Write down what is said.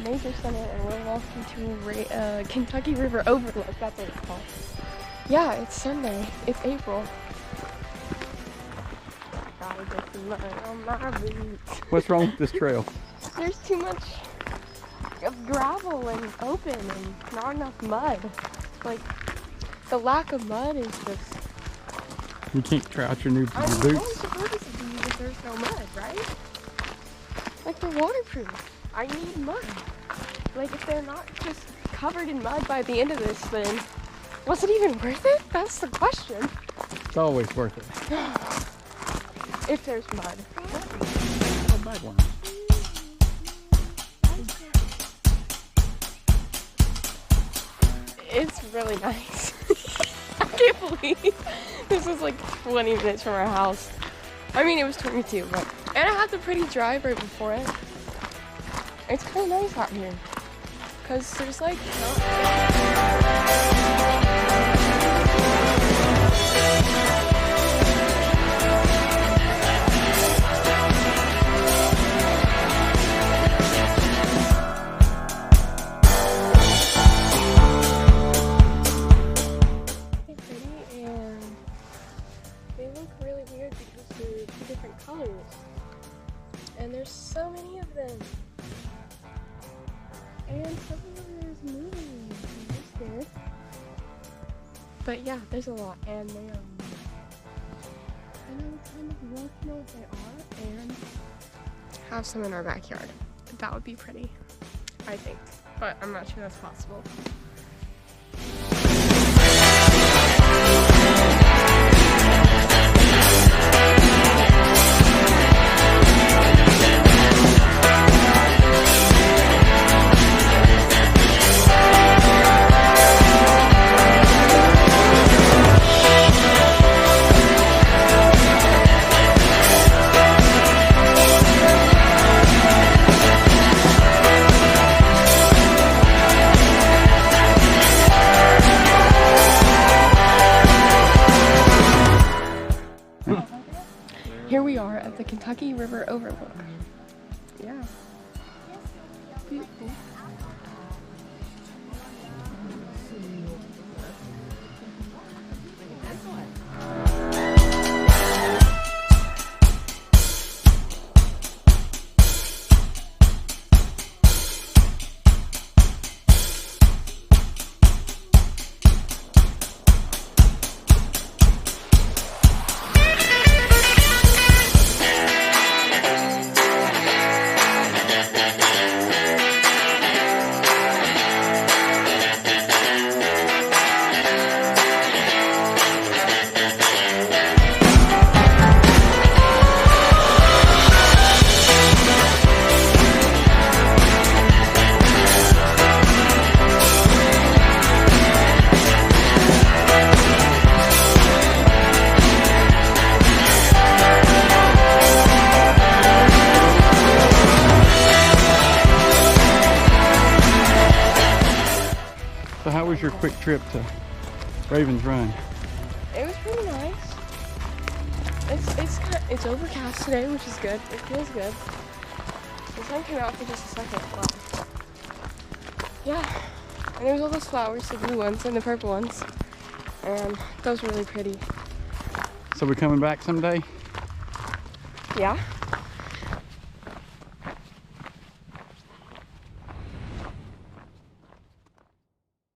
Major Center, and we're walking to Kentucky River Overlook. That's what it's called. Yeah, it's Sunday. It's April. Gotta get some mud on my boots. What's wrong with this trail? There's too much of gravel and open and not enough mud. Like, the lack of mud is just... You can't try out your new I mean, boots. what's the purpose of these if there's no mud, right? Like, they're waterproof. I need mud. Like, if they're not just covered in mud by the end of this, then was it even worth it? That's the question. It's always worth it. If there's mud. A bad one. It's really nice. I can't believe this is like 20 minutes from our house. I mean, it was 22, but... And I had the pretty drive right before it. It's kind of nice out here. Because there's like... different colors, and there's so many of them, and some of them is moving. I'm scared, but yeah, there's a lot, and they are. I kind of want to know what they are, and have some in our backyard. That would be pretty, I think, but I'm not sure that's possible. Here we are at the Kentucky River Overlook. Yeah. Beautiful. So how was your quick trip to Ravens Run? It was pretty nice. It's overcast today, which is good. It feels good. The sun came out for just a second. But yeah, and there was all those flowers, the blue ones and the purple ones, and those were really pretty. So we're coming back someday? Yeah.